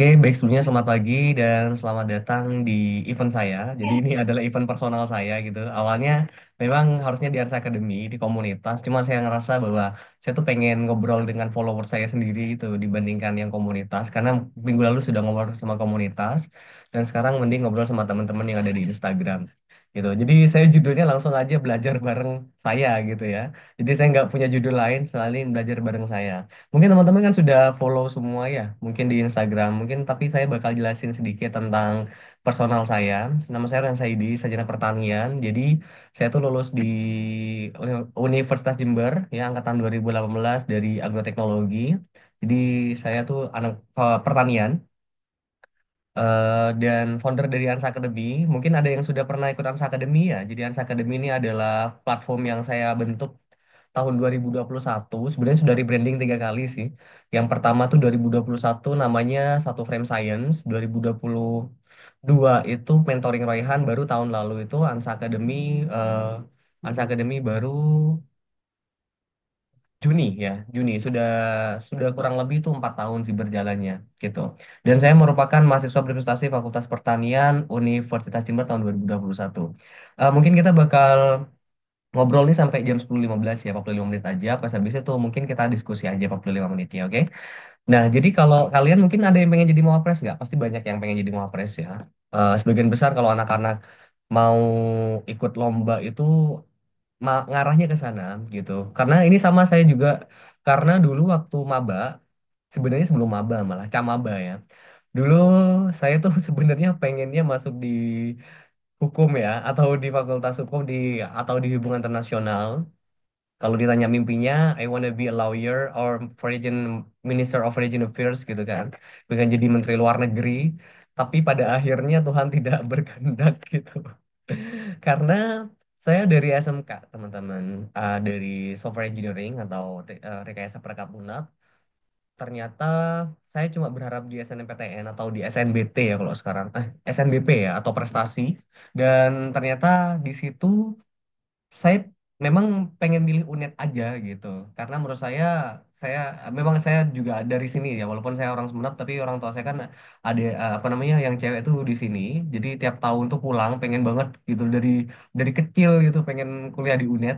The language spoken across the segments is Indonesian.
Oke, baik sebelumnya selamat pagi dan selamat datang di event saya. Jadi ini adalah event personal saya gitu. Awalnya memang harusnya di Ars Academy, di komunitas. Cuma saya ngerasa bahwa saya tuh pengen ngobrol dengan follower saya sendiri itu dibandingkan yang komunitas. Karena minggu lalu sudah ngobrol sama komunitas. Dan sekarang mending ngobrol sama teman-teman yang ada di Instagram. Gitu. Jadi saya judulnya langsung aja belajar bareng saya gitu ya. Jadi saya nggak punya judul lain selain belajar bareng saya. Mungkin teman-teman kan sudah follow semua ya, mungkin di Instagram. Mungkin tapi saya bakal jelasin sedikit tentang personal saya. Nama saya Ren Saidi, sarjana pertanian. Jadi saya tuh lulus di Universitas Jember ya angkatan 2018 dari agroteknologi. Jadi saya tuh anak pertanian dan founder dari Ansa Academy. Mungkin ada yang sudah pernah ikut Ansa Academy ya. Jadi Ansa Academy ini adalah platform yang saya bentuk tahun 2021. Sebenarnya sudah rebranding 3 kali sih. Yang pertama tuh 2021 namanya Satu Frame Science. 2022 itu Mentoring Royhan. Baru tahun lalu itu Ansa Academy baru Juni ya, Juni sudah kurang lebih itu 4 tahun sih berjalannya gitu. Dan saya merupakan mahasiswa berprestasi Fakultas Pertanian Universitas Jember tahun 2021. Mungkin kita bakal ngobrol nih sampai jam 10.15 ya, 45 menit aja. Pas habis itu mungkin kita diskusi aja 45 menit ya, oke? Nah, jadi kalau kalian mungkin ada yang pengen jadi mawapres nggak? Pasti banyak yang pengen jadi mawapres ya. Sebagian besar kalau anak-anak mau ikut lomba itu ngarahnya ke sana gitu. Karena ini sama saya juga, karena dulu waktu maba, sebenarnya sebelum maba malah camaba ya. Dulu saya tuh sebenarnya pengennya masuk di hukum ya, atau di fakultas hukum atau di hubungan internasional. Kalau ditanya mimpinya, I wanna be a lawyer or foreign minister of foreign affairs gitu kan. Pengen jadi menteri luar negeri. Tapi pada akhirnya Tuhan tidak berkehendak gitu. Karena saya dari SMK, teman-teman, dari software engineering atau rekayasa perangkat lunak, ternyata saya cuma berharap di SNMPTN atau di SNBT ya kalau sekarang, SNBP ya atau prestasi. Dan ternyata di situ saya memang pengen milih UNED aja gitu karena menurut saya memang saya juga dari sini ya, walaupun saya orang Sumeneb tapi orang tua saya kan ada apa namanya yang cewek itu di sini, jadi tiap tahun tuh pulang pengen banget gitu dari kecil gitu pengen kuliah di UNED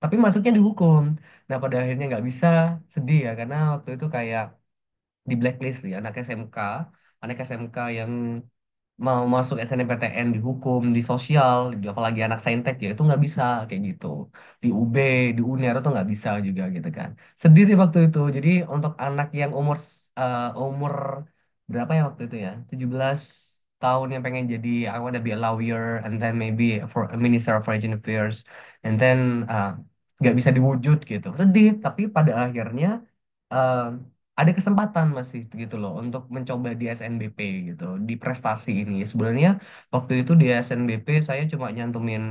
tapi masuknya di hukum. Nah pada akhirnya nggak bisa, sedih ya karena waktu itu kayak di blacklist ya anak SMK yang mau masuk SNMPTN di hukum, di sosial, apalagi anak saintek ya itu nggak bisa kayak gitu. Di UB, di UNER itu nggak bisa juga gitu kan. Sedih sih waktu itu. Jadi untuk anak yang umur berapa ya waktu itu ya? 17 tahun yang pengen jadi I wanna be a lawyer and then maybe for a minister of foreign affairs and then uh, nggak bisa diwujud gitu. Sedih, tapi pada akhirnya uh, ada kesempatan masih gitu loh untuk mencoba di SNBP gitu di prestasi ini. Sebenarnya waktu itu di SNBP saya cuma nyantumin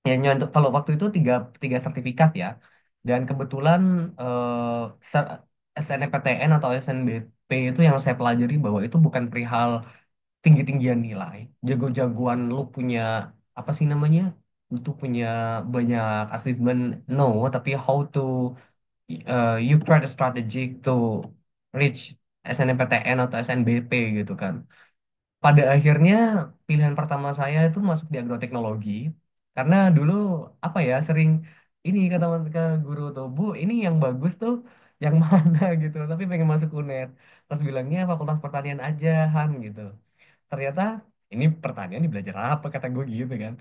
ya nyontok kalau waktu itu tiga tiga sertifikat ya, dan kebetulan SNMPTN atau SNBP itu yang saya pelajari bahwa itu bukan perihal tinggi-tinggian nilai, jago-jagoan lu punya apa sih namanya, lu tuh punya banyak achievement, no, tapi how to you create a strategy to reach SNMPTN atau SNBP gitu kan. Pada akhirnya pilihan pertama saya itu masuk di agroteknologi karena dulu apa ya sering ini kata ke guru tuh, Bu ini yang bagus tuh yang mana gitu, tapi pengen masuk UNED. Terus bilangnya Fakultas Pertanian aja Han gitu. Ternyata ini pertanian nih belajar apa kata gue gitu kan.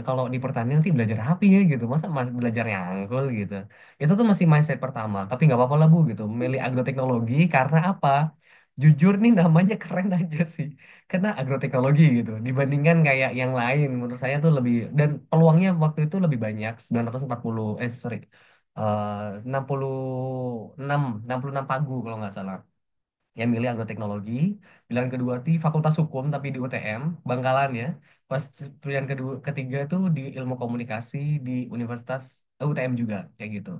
Kalau di pertanian nanti belajar apa ya gitu, masa masih belajar nyangkul gitu. Itu tuh masih mindset pertama, tapi nggak apa-apa lah Bu gitu milih agroteknologi karena apa, jujur nih namanya keren aja sih, karena agroteknologi gitu dibandingkan kayak yang lain menurut saya tuh lebih, dan peluangnya waktu itu lebih banyak 940 sorry, eh 66 pagu kalau nggak salah yang milih agroteknologi. Pilihan kedua di Fakultas Hukum tapi di UTM Bangkalan ya. Pas pilihan kedua ketiga tuh di Ilmu Komunikasi di Universitas UTM juga kayak gitu.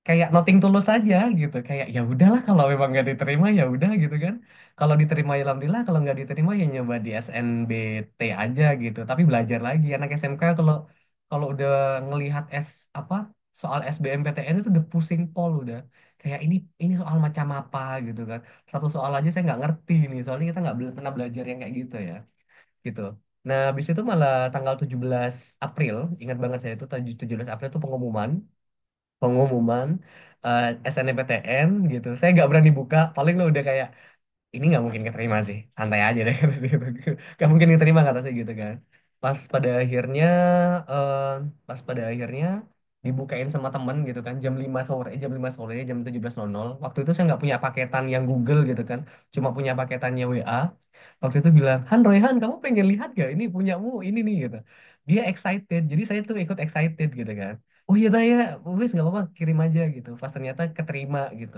Kayak nothing tulus aja gitu. Kayak ya udahlah kalau memang nggak diterima ya udah gitu kan. Kalau diterima ya alhamdulillah, kalau nggak diterima ya nyoba di SNBT aja gitu. Tapi belajar lagi anak SMK kalau kalau udah ngelihat apa soal SBMPTN itu udah pusing pol udah. kayak ini soal macam apa gitu kan. Satu soal aja saya nggak ngerti nih, soalnya kita nggak pernah belajar yang kayak gitu ya, gitu. Nah, habis itu malah tanggal 17 April, ingat banget saya itu 17 April itu pengumuman SNMPTN gitu. Saya nggak berani buka, paling lo udah kayak ini nggak mungkin keterima sih, santai aja deh kata saya gitu. Nggak mungkin keterima kata saya gitu kan. Pas pada akhirnya eh, pas pada akhirnya dibukain sama temen gitu kan jam 5 sore jam 17.00. Waktu itu saya nggak punya paketan yang Google gitu kan, cuma punya paketannya WA. Waktu itu bilang, Han Royhan, kamu pengen lihat gak ini punyamu ini nih gitu. Dia excited, jadi saya tuh ikut excited gitu kan. Oh iya dah ya, wes nggak apa-apa, kirim aja gitu. Pas ternyata keterima gitu.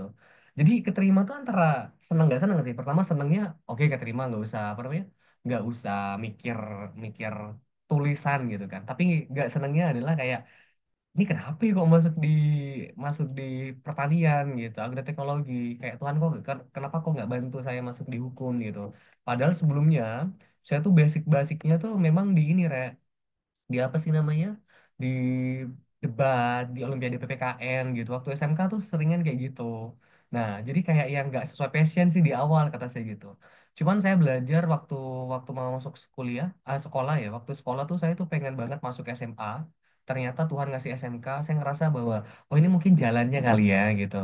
Jadi keterima tuh antara seneng gak seneng sih. Pertama senengnya, oke keterima, nggak usah apa namanya, nggak usah mikir mikir tulisan gitu kan. Tapi nggak senengnya adalah kayak ini kenapa ya kok masuk di pertanian gitu, agroteknologi. Kayak Tuhan kok kenapa kok nggak bantu saya masuk di hukum gitu. Padahal sebelumnya saya tuh basic-basicnya tuh memang di ini di apa sih namanya, di debat di Olimpiade PPKN gitu waktu SMK tuh seringan kayak gitu. Nah jadi kayak yang nggak sesuai passion sih di awal kata saya gitu. Cuman saya belajar waktu waktu mau masuk kuliah sekolah ya, waktu sekolah tuh saya tuh pengen banget masuk SMA. Ternyata Tuhan ngasih SMK, saya ngerasa bahwa oh ini mungkin jalannya kali ya gitu.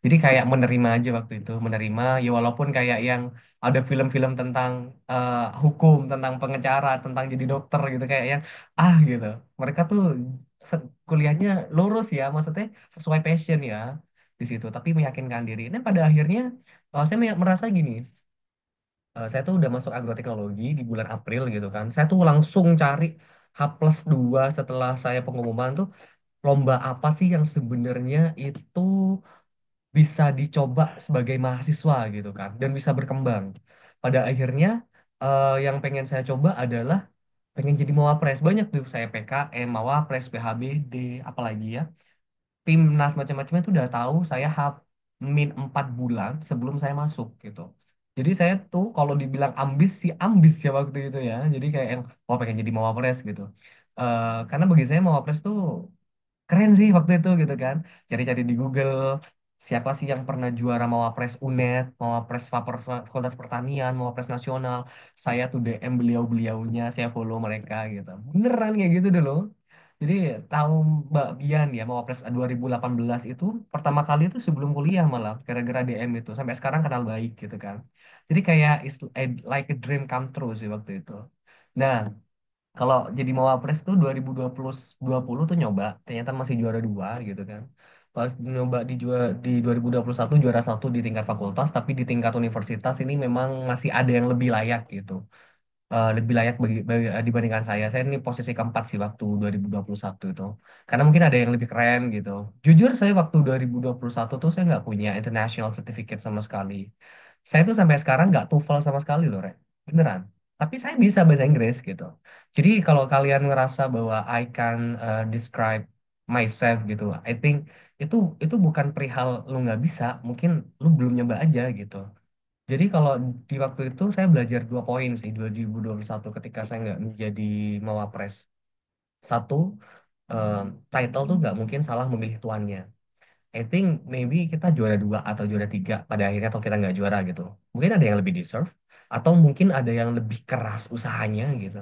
Jadi kayak menerima aja waktu itu, menerima ya walaupun kayak yang ada film-film tentang hukum, tentang pengacara, tentang jadi dokter gitu kayak yang gitu. Mereka tuh kuliahnya lurus ya, maksudnya sesuai passion ya di situ. Tapi meyakinkan diri. Nah pada akhirnya saya merasa gini, saya tuh udah masuk agroteknologi di bulan April gitu kan. Saya tuh langsung cari H+2 setelah saya pengumuman tuh lomba apa sih yang sebenarnya itu bisa dicoba sebagai mahasiswa gitu kan dan bisa berkembang. Pada akhirnya yang pengen saya coba adalah pengen jadi mawapres. Banyak tuh saya PKM, mawapres, PHBD, apalagi ya. Timnas macam-macam itu udah tahu saya -4 bulan sebelum saya masuk gitu. Jadi saya tuh kalau dibilang ambis sih ambis ya waktu itu ya. Jadi kayak yang oh pengen jadi mawapres gitu. Karena bagi saya mawapres tuh keren sih waktu itu gitu kan. Cari-cari di Google siapa sih yang pernah juara Mawapres UNED, Mawapres Fakultas Pertanian, Mawapres Nasional. Saya tuh DM beliau-beliaunya, saya follow mereka gitu. Beneran kayak gitu dulu. Jadi tahu Mbak Bian ya Mawapres 2018 itu pertama kali itu sebelum kuliah malah gara-gara DM itu sampai sekarang kenal baik gitu kan. Jadi kayak like a dream come true sih waktu itu. Nah, kalau jadi Mawapres tuh 2020 tuh nyoba, ternyata masih juara dua gitu kan. Pas nyoba di 2021 juara satu di tingkat fakultas, tapi di tingkat universitas ini memang masih ada yang lebih layak gitu. Lebih layak dibandingkan saya. Saya ini posisi keempat sih waktu 2021 itu. Karena mungkin ada yang lebih keren gitu. Jujur saya waktu 2021 tuh saya nggak punya international certificate sama sekali. Saya tuh sampai sekarang nggak TOEFL sama sekali loh, Rek. Beneran. Tapi saya bisa bahasa Inggris gitu. Jadi kalau kalian ngerasa bahwa I can describe myself gitu, I think itu itu bukan perihal lu nggak bisa, mungkin lu belum nyoba aja gitu. Jadi kalau di waktu itu saya belajar 2 poin sih 2021 ketika saya nggak menjadi Mawapres. Satu, eh, title tuh nggak mungkin salah memilih tuannya. I think maybe kita juara dua atau juara tiga pada akhirnya atau kita nggak juara gitu. Mungkin ada yang lebih deserve atau mungkin ada yang lebih keras usahanya gitu.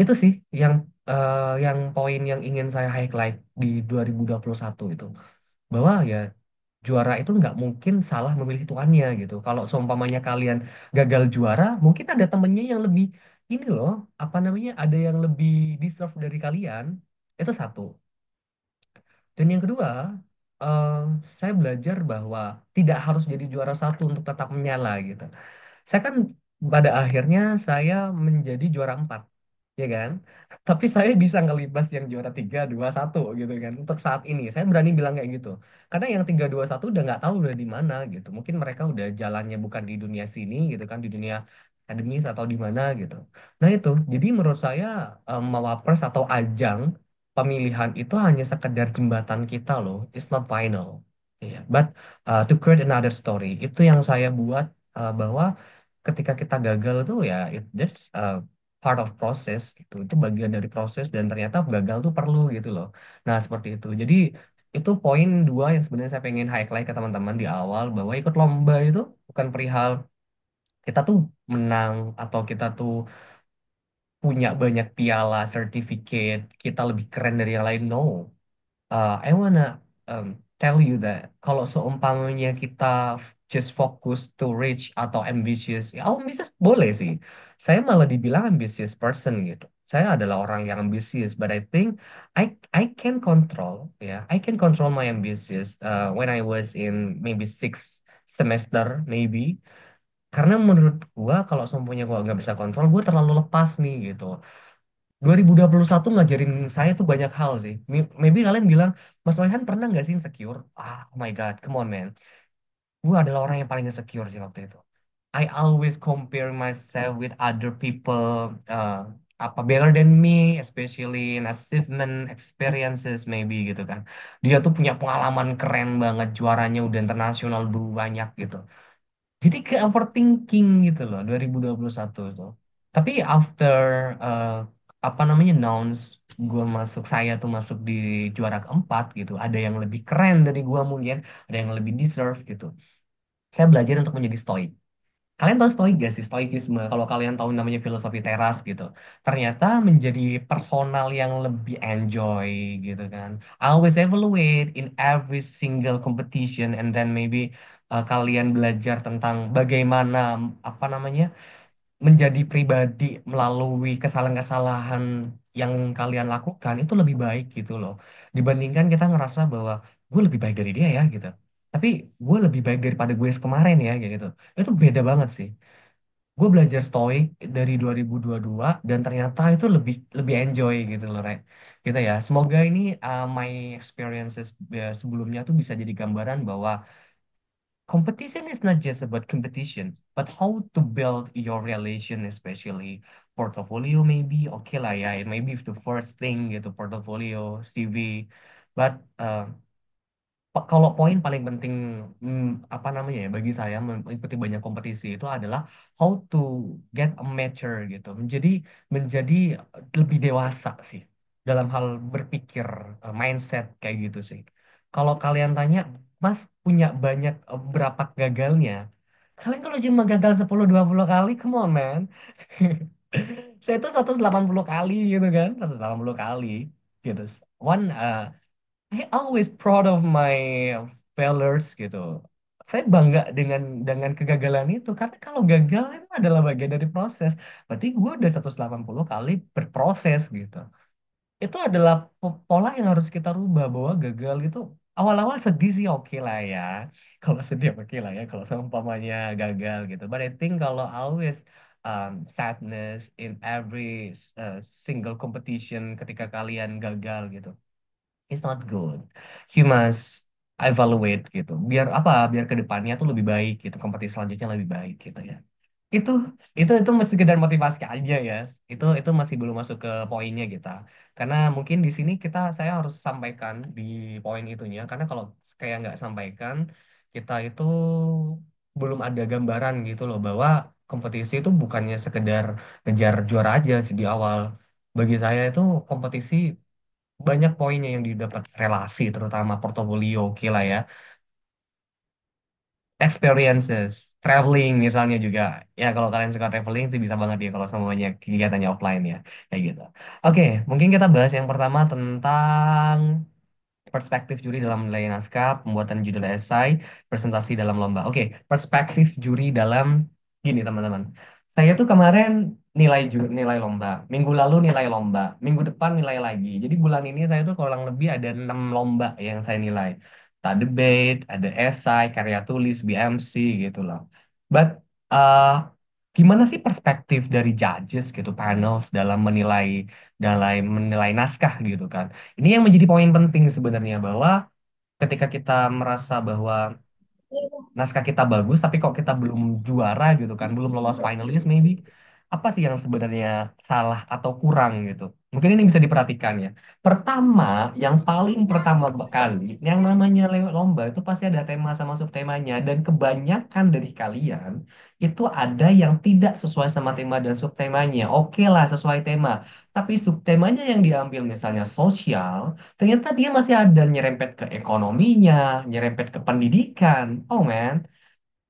Itu sih yang poin yang ingin saya highlight di 2021 itu. Bahwa ya juara itu nggak mungkin salah memilih tuannya gitu. Kalau seumpamanya kalian gagal juara, mungkin ada temennya yang lebih ini loh, apa namanya, ada yang lebih deserve dari kalian. Itu satu. Dan yang kedua, eh, saya belajar bahwa tidak harus jadi juara satu untuk tetap menyala gitu. Saya kan pada akhirnya saya menjadi juara empat, ya kan? Tapi saya bisa ngelibas yang juara 3, 2, 1 gitu kan. Untuk saat ini, saya berani bilang kayak gitu. Karena yang 3, 2, 1 udah nggak tahu udah di mana gitu. Mungkin mereka udah jalannya bukan di dunia sini gitu kan, di dunia akademis atau di mana gitu. Nah itu, jadi menurut saya Mawapres atau ajang pemilihan itu hanya sekedar jembatan kita loh. It's not final. Iya. But to create another story, itu yang saya buat bahwa ketika kita gagal tuh ya that's part of process gitu. Itu bagian dari proses dan ternyata gagal tuh perlu gitu loh. Nah, seperti itu. Jadi Itu poin dua yang sebenarnya saya pengen highlight ke teman-teman di awal, bahwa ikut lomba itu bukan perihal kita tuh menang atau kita tuh punya banyak piala, sertifikat, kita lebih keren dari yang lain. No. I wanna um, tell you that kalau seumpamanya kita just focus to reach atau ambitious, ya ambitious boleh sih. Saya malah dibilang ambitious person gitu. Saya adalah orang yang ambisius, but I think I can control, ya, I can control my ambitious when I was in maybe six semester maybe. Karena menurut gua kalau seumpamanya gua nggak bisa kontrol, gua terlalu lepas nih gitu. 2021 ngajarin saya tuh banyak hal sih. Maybe kalian bilang, Mas Royhan pernah nggak sih insecure? Oh my God, come on man. Gue adalah orang yang paling insecure sih waktu itu. I always compare myself with other people, apa better than me, especially in achievement, experiences maybe gitu kan. Dia tuh punya pengalaman keren banget, juaranya udah internasional dulu banyak gitu. Jadi ke overthinking gitu loh 2021 tuh. Tapi after uh, apa namanya announce gue masuk, saya tuh masuk di juara keempat gitu. Ada yang lebih keren dari gue mungkin, ada yang lebih deserve gitu. Saya belajar untuk menjadi stoik. Kalian tahu stoik gak sih? Stoikisme. Kalau kalian tahu namanya filosofi teras gitu. Ternyata menjadi personal yang lebih enjoy gitu kan. Always evaluate in every single competition, and then maybe kalian belajar tentang bagaimana apa namanya menjadi pribadi melalui kesalahan-kesalahan yang kalian lakukan itu lebih baik gitu loh. Dibandingkan kita ngerasa bahwa gue lebih baik dari dia ya gitu. Tapi gue lebih baik daripada gue kemarin ya kayak gitu. Itu beda banget sih. Gue belajar stoik dari 2022 dan ternyata itu lebih lebih enjoy gitu loh, Rek. Gitu ya. Semoga ini my experiences sebelumnya tuh bisa jadi gambaran bahwa competition is not just about competition, but how to build your relation, especially portfolio maybe. Oke lah ya, it maybe the first thing gitu, portfolio, CV. But kalau poin paling penting apa namanya ya bagi saya mengikuti banyak kompetisi itu adalah how to get a mature gitu, menjadi lebih dewasa sih dalam hal berpikir, mindset kayak gitu sih. Kalau kalian tanya, Mas punya banyak berapa gagalnya? Kalian kalau cuma gagal 10-20 kali, come on man. Saya tuh 180 kali gitu kan, 180 kali gitu. One I always proud of my failures gitu. Saya bangga dengan kegagalan itu karena kalau gagal itu adalah bagian dari proses. Berarti gue udah 180 kali berproses gitu. Itu adalah pola yang harus kita rubah, bahwa gagal itu awal-awal sedih sih oke lah ya. Kalau sedih oke lah ya kalau seumpamanya gagal gitu. But I think kalau always sadness in every uh, single competition ketika kalian gagal gitu, it's not good. You must evaluate gitu. Biar apa? Biar ke depannya tuh lebih baik gitu. Kompetisi selanjutnya lebih baik gitu ya. Itu itu masih sekedar motivasi aja ya. Itu masih belum masuk ke poinnya kita. Karena mungkin di sini saya harus sampaikan di poin itunya. Karena kalau kayak nggak sampaikan, kita itu belum ada gambaran gitu loh bahwa kompetisi itu bukannya sekedar ngejar juara aja sih di awal. Bagi saya itu kompetisi banyak poinnya yang didapat, relasi terutama portofolio oke lah ya, experiences, traveling misalnya juga. Ya kalau kalian suka traveling sih bisa banget ya kalau semuanya kegiatannya offline ya kayak gitu. Oke, mungkin kita bahas yang pertama tentang perspektif juri dalam menilai naskah, pembuatan judul esai, presentasi dalam lomba. Oke, perspektif juri dalam gini teman-teman. Saya tuh kemarin nilai lomba, minggu lalu nilai lomba, minggu depan nilai lagi. Jadi bulan ini saya tuh kurang lebih ada 6 lomba yang saya nilai. Tak debate, ada esai, karya tulis, BMC gitu loh. But uh, gimana sih perspektif dari judges gitu, panels dalam menilai naskah gitu kan? Ini yang menjadi poin penting sebenarnya, bahwa ketika kita merasa bahwa naskah kita bagus, tapi kok kita belum juara gitu kan, belum lolos finalis maybe. Apa sih yang sebenarnya salah atau kurang gitu? Mungkin ini bisa diperhatikan ya. Pertama, yang paling pertama kali, yang namanya lomba itu pasti ada tema sama subtemanya. Dan kebanyakan dari kalian itu ada yang tidak sesuai sama tema dan subtemanya. Oke lah, sesuai tema. Tapi subtemanya yang diambil misalnya sosial, ternyata dia masih ada nyerempet ke ekonominya, nyerempet ke pendidikan. Oh man,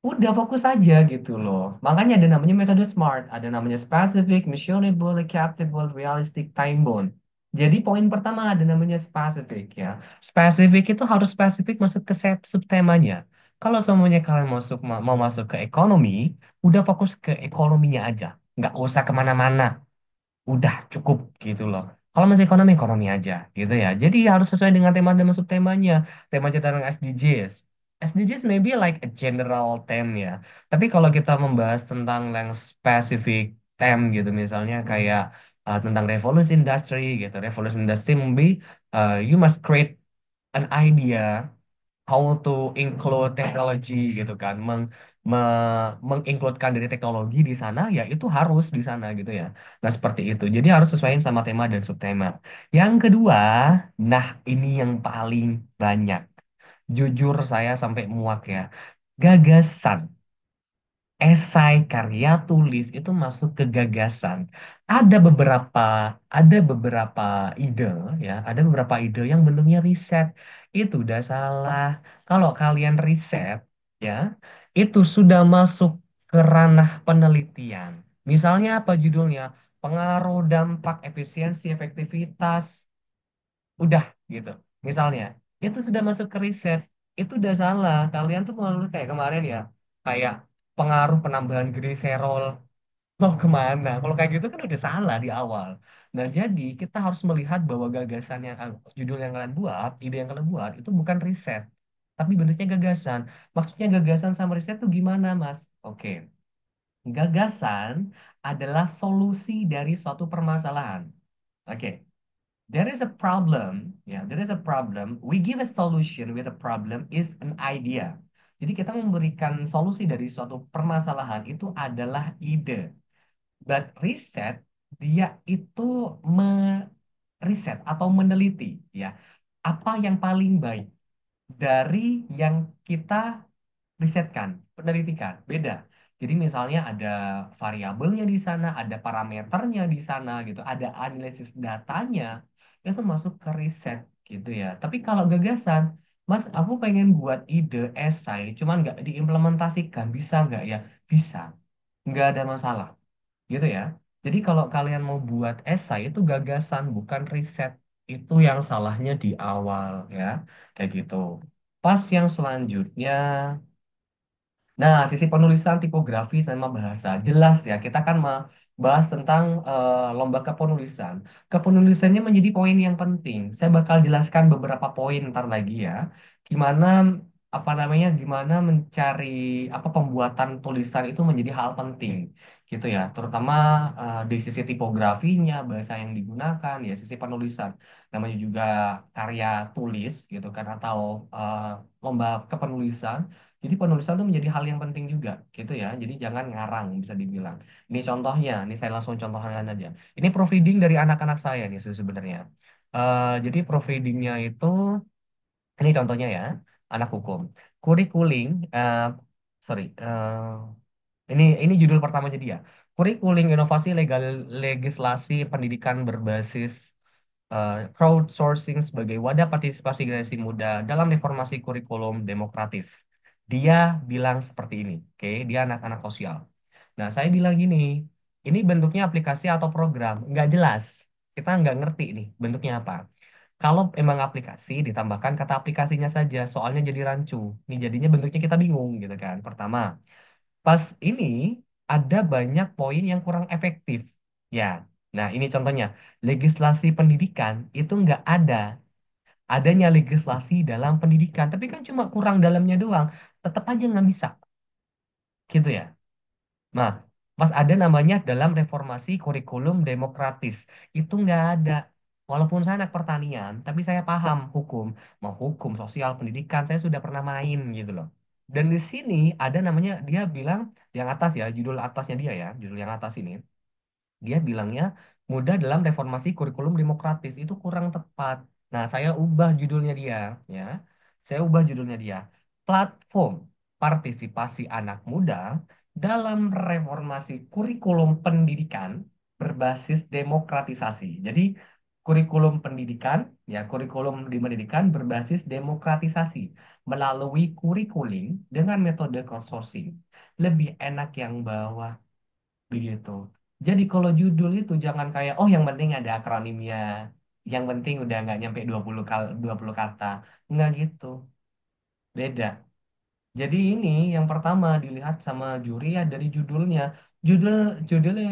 udah fokus aja gitu loh. Makanya ada namanya metode SMART, ada namanya specific, measurable, captable, realistic, time bound. Jadi poin pertama ada namanya specific ya. Spesifik itu harus spesifik masuk ke set subtemanya. Kalau semuanya kalian mau masuk ke ekonomi, udah fokus ke ekonominya aja. Nggak usah kemana-mana, udah cukup gitu loh. Kalau masih ekonomi, ekonomi aja gitu ya. Jadi harus sesuai dengan tema dan masuk temanya. Temanya tentang SDGs. SDGs maybe like a general theme ya. Tapi kalau kita membahas tentang yang specific theme gitu, misalnya kayak tentang revolusi industri gitu. Revolusi industri maybe you must create an idea how to include teknologi gitu kan, mengincludekan dari teknologi di sana ya, itu harus di sana gitu ya. Nah seperti itu, jadi harus sesuaiin sama tema dan subtema. Yang kedua, nah ini yang paling banyak, jujur saya sampai muak ya, gagasan. Esai karya tulis itu masuk ke gagasan. Ada beberapa ada beberapa ide ya, ada beberapa ide yang bentuknya riset. Itu udah salah. Kalau kalian riset ya, itu sudah masuk ke ranah penelitian. Misalnya apa judulnya? Pengaruh dampak efisiensi efektivitas, udah gitu. Misalnya, itu sudah masuk ke riset, itu udah salah. Kalian tuh mau kayak kemarin ya, kayak pengaruh penambahan gliserol mau kemana? Kalau kayak gitu kan udah salah di awal. Nah, jadi kita harus melihat bahwa gagasan yang judul yang kalian buat, ide yang kalian buat itu bukan riset, tapi bentuknya gagasan. Maksudnya gagasan sama riset tuh gimana, Mas? Oke, gagasan adalah solusi dari suatu permasalahan. Oke, there is a problem, ya, there is a problem. We give a solution with a problem is an idea. Jadi kita memberikan solusi dari suatu permasalahan itu adalah ide. But riset, dia itu meriset atau meneliti, ya, apa yang paling baik dari yang kita risetkan, penelitikan, beda. Jadi misalnya ada variabelnya di sana, ada parameternya di sana gitu, ada analisis datanya, itu masuk ke riset gitu ya. Tapi kalau gagasan, Mas, aku pengen buat ide esai, cuman nggak diimplementasikan, bisa nggak ya? Bisa, nggak ada masalah gitu ya. Jadi kalau kalian mau buat esai itu gagasan, bukan riset. Itu yang salahnya di awal ya, kayak gitu. Pas yang selanjutnya, nah, sisi penulisan, tipografi, sama bahasa. Jelas ya, kita kan bahas tentang lomba kepenulisan. Kepenulisannya menjadi poin yang penting. Saya bakal jelaskan beberapa poin ntar lagi ya. Gimana, apa namanya, gimana mencari, apa, pembuatan tulisan itu menjadi hal penting. Gitu ya, terutama di sisi tipografinya, bahasa yang digunakan, ya sisi penulisan. Namanya juga karya tulis gitu kan, atau eh, lomba kepenulisan. Jadi penulisan itu menjadi hal yang penting juga, gitu ya. Jadi jangan ngarang, bisa dibilang. Ini contohnya, ini saya langsung contohkan aja. Ini proofreading dari anak-anak saya nih sebenarnya. Jadi proofreadingnya itu, ini contohnya ya, anak hukum. Curriculum, sorry, ini judul pertamanya dia. Curriculum Inovasi Legal Legislasi Pendidikan Berbasis Crowdsourcing sebagai wadah partisipasi generasi muda dalam reformasi kurikulum demokratis. Dia bilang seperti ini, oke? Dia anak-anak sosial. Nah, saya bilang gini, ini bentuknya aplikasi atau program, nggak jelas. Kita nggak ngerti nih bentuknya apa. Kalau emang aplikasi, ditambahkan kata aplikasinya saja, soalnya jadi rancu. Ini jadinya bentuknya kita bingung gitu kan. Pertama, pas ini ada banyak poin yang kurang efektif. Ya, nah ini contohnya. Legislasi pendidikan itu nggak ada. Adanya legislasi dalam pendidikan, tapi kan cuma kurang dalamnya doang. Tetap aja nggak bisa, gitu ya. Nah, pas ada namanya dalam reformasi kurikulum demokratis, itu nggak ada. Walaupun saya anak pertanian, tapi saya paham hukum. Mau hukum, sosial, pendidikan, saya sudah pernah main gitu loh. Dan di sini ada namanya, dia bilang yang atas ya, judul atasnya dia ya, judul yang atas ini. Dia bilangnya mudah dalam reformasi kurikulum demokratis. Itu kurang tepat. Nah, saya ubah judulnya dia, ya. Saya ubah judulnya dia. Platform partisipasi anak muda dalam reformasi kurikulum pendidikan berbasis demokratisasi. Jadi, kurikulum pendidikan, ya, kurikulum di pendidikan berbasis demokratisasi melalui kurikulum dengan metode crowdsourcing. Lebih enak yang bawah begitu. Jadi kalau judul itu jangan kayak oh yang penting ada akronimnya. Yang penting udah nggak nyampe 20 kata. Nggak gitu. Beda. Jadi ini yang pertama dilihat sama juri ya dari judulnya. Judul judulnya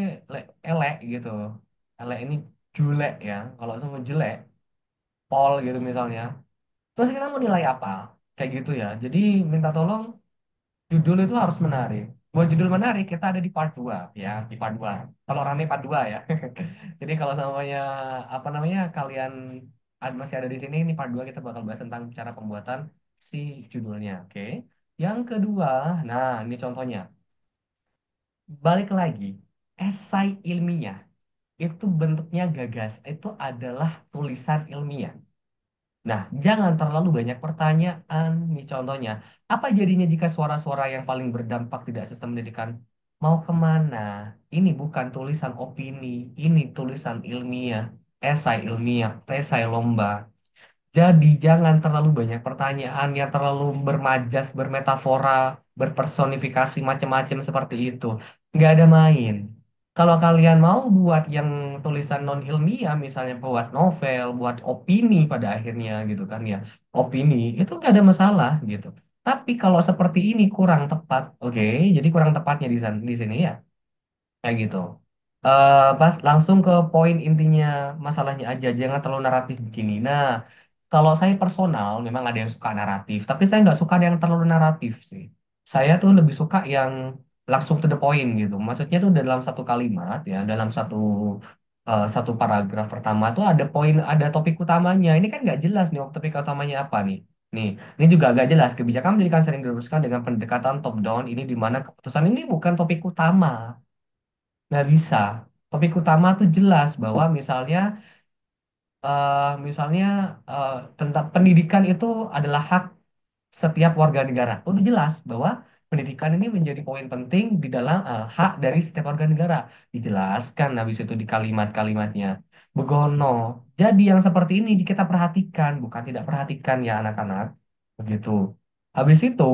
elek gitu. Elek ini julek ya. Kalau semua jelek, pol gitu misalnya. Terus kita mau nilai apa? Kayak gitu ya. Jadi minta tolong judul itu harus menarik. Buat judul menarik, kita ada di part 2 ya, di part 2. Kalau rame part 2 ya. Jadi kalau semuanya apa namanya kalian masih ada di sini, ini part 2 kita bakal bahas tentang cara pembuatan si judulnya, oke. Yang kedua, nah ini contohnya. Balik lagi, esai ilmiah itu bentuknya gagas, itu adalah tulisan ilmiah. Nah, jangan terlalu banyak pertanyaan. Nih contohnya, apa jadinya jika suara-suara yang paling berdampak tidak sistem pendidikan mau kemana? Ini bukan tulisan opini, ini tulisan ilmiah, esai ilmiah, esai lomba. Jadi jangan terlalu banyak pertanyaan yang terlalu bermajas, bermetafora, berpersonifikasi macam-macam seperti itu. Nggak ada main. Kalau kalian mau buat yang tulisan non ilmiah, misalnya buat novel, buat opini pada akhirnya gitu kan ya, opini itu nggak ada masalah gitu. Tapi kalau seperti ini kurang tepat, oke, jadi kurang tepatnya di sini ya. Kayak gitu. Pas langsung ke poin intinya masalahnya aja, jangan terlalu naratif begini. Nah, kalau saya personal memang ada yang suka naratif, tapi saya nggak suka yang terlalu naratif sih. Saya tuh lebih suka yang langsung to the point gitu. Maksudnya tuh dalam satu kalimat ya, dalam satu paragraf pertama tuh ada poin, ada topik utamanya. Ini kan nggak jelas nih topik utamanya apa nih. Nih, ini juga agak jelas. Kebijakan pendidikan sering diteruskan dengan pendekatan top down. Ini di mana keputusan ini bukan topik utama. Nggak bisa. Topik utama tuh jelas bahwa misalnya tentang pendidikan itu adalah hak setiap warga negara. Udah jelas bahwa pendidikan ini menjadi poin penting di dalam hak dari setiap warga negara. Dijelaskan habis itu di kalimat-kalimatnya. Begono. Jadi yang seperti ini kita perhatikan, bukan tidak perhatikan ya anak-anak. Begitu. Habis itu,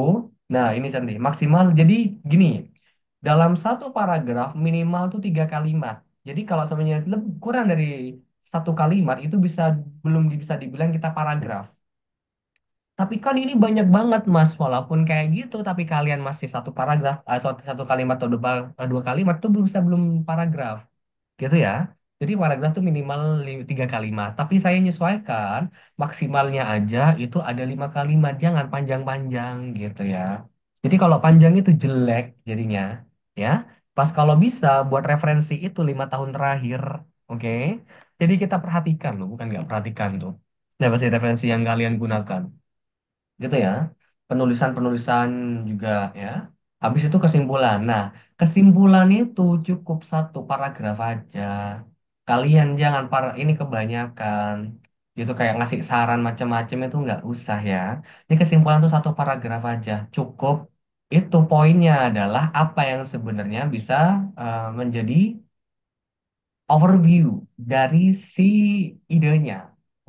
nah ini cantik, maksimal. Jadi gini, dalam satu paragraf minimal tuh 3 kalimat. Jadi kalau sebenarnya kurang dari 1 kalimat itu belum bisa dibilang kita paragraf. Tapi kan ini banyak banget Mas, walaupun kayak gitu, tapi kalian masih satu paragraf, satu kalimat atau 2 kalimat tuh belum paragraf, gitu ya. Jadi paragraf tuh minimal 3 kalimat. Tapi saya menyesuaikan maksimalnya aja itu ada 5 kalimat, jangan panjang-panjang gitu ya. Jadi kalau panjang itu jelek jadinya, ya. Pas kalau bisa buat referensi itu 5 tahun terakhir, oke. Jadi kita perhatikan loh, bukan nggak perhatikan tuh. Nah, pasti referensi yang kalian gunakan gitu ya. Penulisan-penulisan juga ya. Habis itu kesimpulan. Nah, kesimpulan itu cukup 1 paragraf aja. Kalian jangan ini kebanyakan. Gitu kayak ngasih saran macam-macam itu nggak usah ya. Ini kesimpulan tuh 1 paragraf aja. Cukup. Itu poinnya adalah apa yang sebenarnya bisa menjadi overview dari si idenya.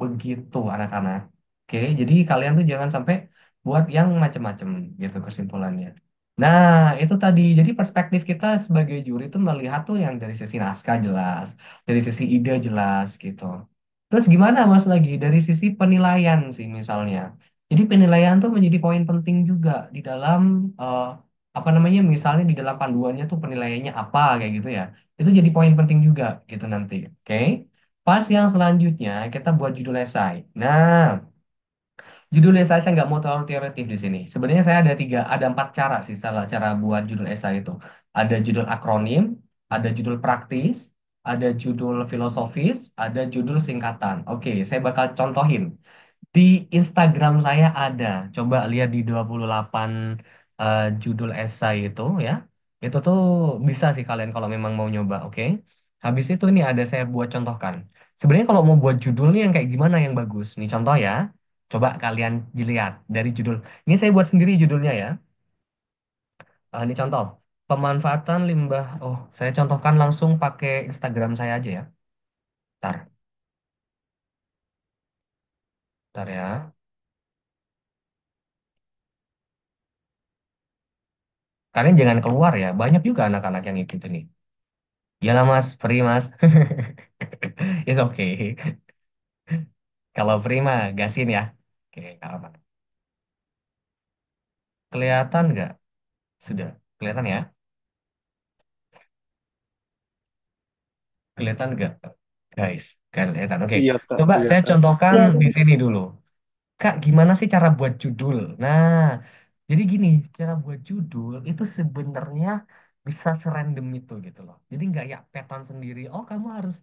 Begitu anak-anak. Oke, jadi kalian tuh jangan sampai buat yang macam-macam gitu kesimpulannya. Nah, itu tadi. Jadi perspektif kita sebagai juri itu melihat tuh yang dari sisi naskah jelas, dari sisi ide jelas gitu. Terus gimana Mas lagi dari sisi penilaian sih misalnya. Jadi penilaian tuh menjadi poin penting juga di dalam apa namanya misalnya di dalam panduannya tuh penilaiannya apa kayak gitu ya. Itu jadi poin penting juga gitu nanti. Oke. Pas yang selanjutnya kita buat judul esai. Nah, judul esai saya nggak mau terlalu teoretik di sini. Sebenarnya saya ada 4 cara sih salah cara buat judul esai itu. Ada judul akronim, ada judul praktis, ada judul filosofis, ada judul singkatan. Oke, saya bakal contohin. Di Instagram saya ada. Coba lihat di 28 judul esai itu ya. Itu tuh bisa sih kalian kalau memang mau nyoba, oke? Habis itu nih ada saya buat contohkan. Sebenarnya kalau mau buat judulnya yang kayak gimana yang bagus? Nih contoh ya. Coba kalian lihat dari judul. Ini saya buat sendiri judulnya ya. Ini contoh. Pemanfaatan limbah. Oh, saya contohkan langsung pakai Instagram saya aja ya. Ntar, ntar ya. Kalian jangan keluar ya. Banyak juga anak-anak yang ikut ini. Iyalah mas, free mas. It's okay. Kalau free mah gasin ya. Oke, nggak apa. Kelihatan nggak? Sudah. Kelihatan ya? Kelihatan nggak? Guys, kelihatan. Oke. Iya Kak, Coba saya kelihatan. contohkan di sini dulu. Kak, gimana sih cara buat judul? Nah, jadi gini, cara buat judul itu sebenarnya bisa serandom itu gitu loh. Jadi nggak ya peton sendiri. Oh, kamu harus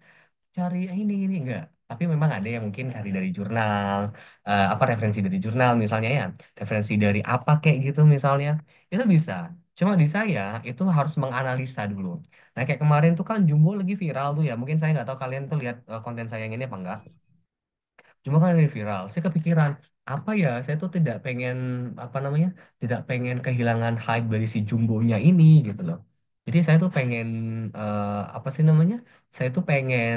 cari ini enggak. Tapi memang ada yang mungkin cari dari jurnal, apa referensi dari jurnal misalnya ya, referensi dari apa kayak gitu misalnya, itu bisa. Cuma di saya itu harus menganalisa dulu. Nah kayak kemarin tuh kan Jumbo lagi viral tuh ya, mungkin saya nggak tahu kalian tuh lihat konten saya yang ini apa enggak. Cuma kan ini viral, saya kepikiran apa ya, saya tuh tidak pengen apa namanya, tidak pengen kehilangan hype dari si Jumbonya ini gitu loh. Jadi saya tuh pengen apa sih namanya? Saya tuh pengen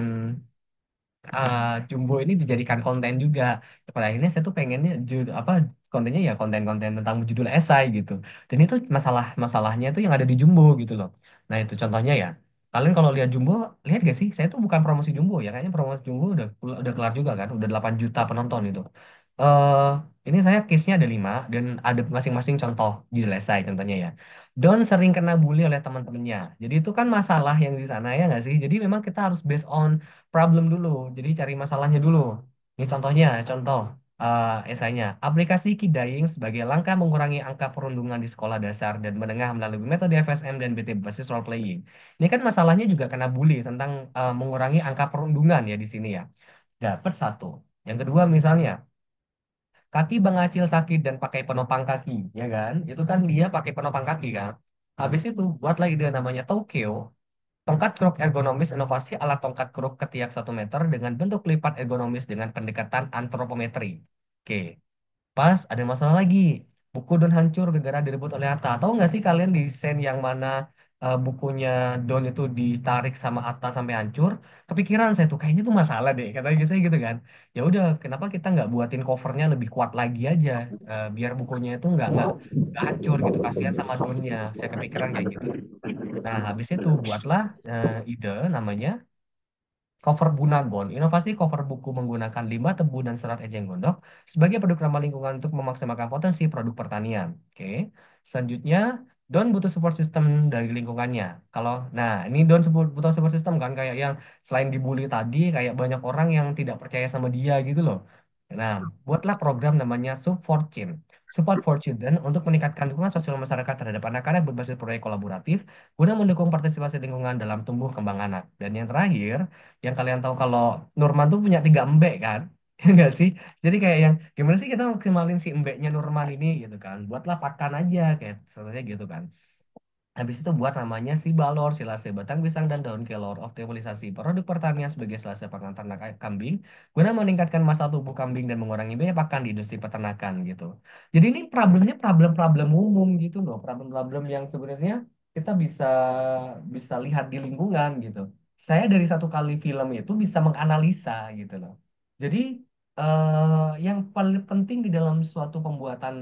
Jumbo ini dijadikan konten juga. Pada akhirnya saya tuh pengennya apa kontennya ya konten-konten tentang judul esai gitu. Dan itu masalahnya itu yang ada di Jumbo gitu loh. Nah itu contohnya ya. Kalian kalau lihat Jumbo, lihat gak sih? Saya tuh bukan promosi Jumbo ya. Kayaknya promosi Jumbo udah kelar juga kan. Udah 8 juta penonton itu. eh ini saya case-nya ada 5 dan ada masing-masing contoh judul esai contohnya ya. Don sering kena bully oleh teman-temannya. Jadi itu kan masalah yang di sana ya nggak sih? Jadi memang kita harus based on problem dulu. Jadi cari masalahnya dulu. Ini contohnya, contoh esainya. Aplikasi Kidaing sebagai langkah mengurangi angka perundungan di sekolah dasar dan menengah melalui metode FSM dan BT basis role playing. Ini kan masalahnya juga kena bully tentang mengurangi angka perundungan ya di sini ya. Dapat satu. Yang kedua misalnya, kaki Bang Acil sakit dan pakai penopang kaki, ya kan? Itu kan dia pakai penopang kaki kan. Habis itu buatlah ide namanya Tokyo. Tongkat kruk ergonomis inovasi alat tongkat kruk ketiak 1 meter dengan bentuk lipat ergonomis dengan pendekatan antropometri. Oke, pas ada masalah lagi. Buku Don hancur gara-gara direbut oleh Atta. Tahu nggak sih kalian desain yang mana bukunya Don itu ditarik sama Atta sampai hancur? Kepikiran saya tuh kayaknya tuh masalah deh. Katanya saya gitu kan. Ya udah, kenapa kita nggak buatin covernya lebih kuat lagi aja, biar bukunya itu nggak hancur gitu. Kasihan sama Donnya. Saya kepikiran kayak gitu. Nah, habis itu buatlah ide namanya cover Bunagon. Inovasi cover buku menggunakan limbah tebu dan serat ejeng gondok sebagai produk ramah lingkungan untuk memaksimalkan potensi produk pertanian. Oke. Selanjutnya, Don butuh support system dari lingkungannya. Nah ini Don butuh support system kan kayak yang selain dibully tadi, kayak banyak orang yang tidak percaya sama dia gitu loh. Nah, buatlah program namanya Support for Children untuk meningkatkan dukungan sosial masyarakat terhadap anak-anak berbasis proyek kolaboratif guna mendukung partisipasi lingkungan dalam tumbuh kembang anak. Dan yang terakhir, yang kalian tahu kalau Nurman tuh punya 3 embek kan? Enggak sih? Jadi kayak yang gimana sih kita maksimalin si embeknya Nurman ini gitu kan? Buatlah pakan aja kayak contohnya gitu kan. Habis itu buat namanya si balor, silase batang pisang dan daun kelor, optimalisasi produk pertanian sebagai silase pakan ternak kambing, guna meningkatkan masa tubuh kambing dan mengurangi biaya pakan di industri peternakan gitu. Jadi ini problemnya problem-problem umum gitu loh, problem-problem yang sebenarnya kita bisa bisa lihat di lingkungan gitu. Saya dari satu kali film itu bisa menganalisa gitu loh. Jadi yang paling penting di dalam suatu pembuatan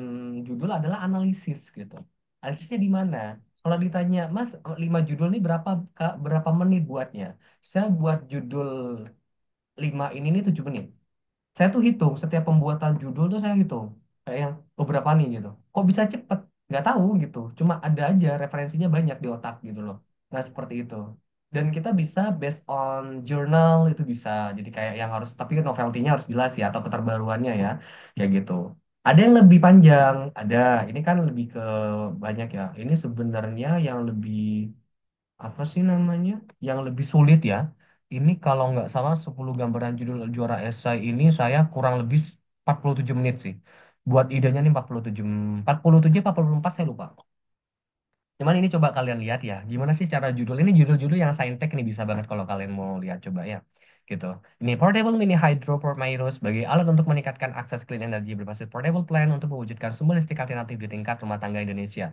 judul adalah analisis gitu. Analisisnya di mana? Kalau ditanya, Mas, 5 judul ini berapa menit buatnya? Saya buat judul 5 ini 7 menit. Saya tuh hitung setiap pembuatan judul tuh saya hitung kayak yang beberapa nih gitu. Kok bisa cepet? Nggak tahu gitu. Cuma ada aja referensinya banyak di otak gitu loh. Nah seperti itu. Dan kita bisa based on journal itu bisa. Jadi kayak yang harus tapi novelty-nya harus jelas ya atau keterbaruannya ya kayak gitu. Ada yang lebih panjang, ada. Ini kan lebih ke banyak ya. Ini sebenarnya yang lebih apa sih namanya? Yang lebih sulit ya. Ini kalau nggak salah 10 gambaran judul juara esai ini saya kurang lebih 47 menit sih. Buat idenya nih 47, 47 44 saya lupa. Cuman ini coba kalian lihat ya, gimana sih cara judul ini, judul-judul yang saintek nih bisa banget kalau kalian mau lihat coba ya. Gitu. Ini Portable Mini Hydro Power sebagai alat untuk meningkatkan akses clean energy berbasis portable plan untuk mewujudkan sumber listrik alternatif di tingkat rumah tangga Indonesia.